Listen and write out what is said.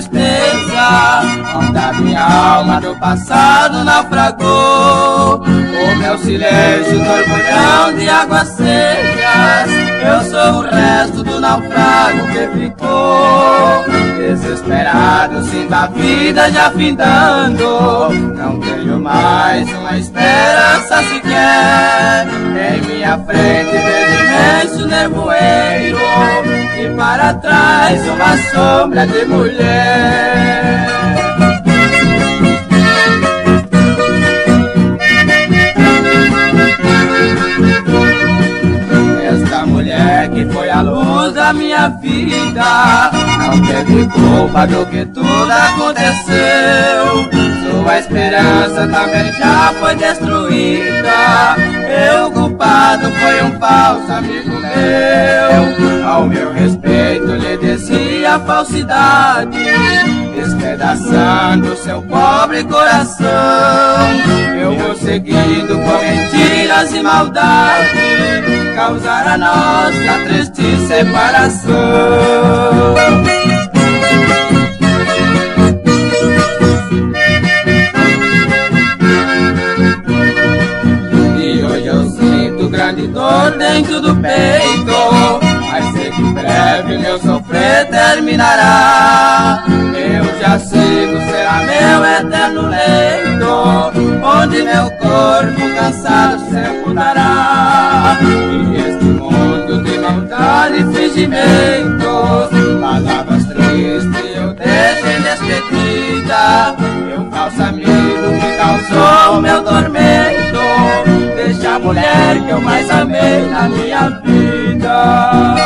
tristeza, onde a minha alma do passado naufragou. O meu silêncio, borbulhão de águas secas, eu sou o resto do naufrago que ficou. Desesperado, sinto a vida já findando, não tenho mais uma esperança sequer. Em minha frente vejo imenso nevoeiro e para trás uma sombra de mulher. Esta mulher que foi a luz da minha vida não teve culpa do que tudo aconteceu. Sua esperança também já foi destruída. Eu, culpado, foi um falso amigo meu. Ao meu respeito lhe dizia a falsidade, despedaçando seu pobre coração. Eu vou seguindo com mentiras e maldade, causar a nossa triste separação. E hoje eu sinto grande dor dentro do peito, mas sei que em breve meu sofrer terminará. Eu já sei que será meu eterno leito, onde meu corpo cansado sepultará. E este mundo de maldade e fingimentos, palavras tristes eu deixo em despedida. Meu falso amigo que causou meu tormento, deixa a mulher que eu mais amei na minha vida.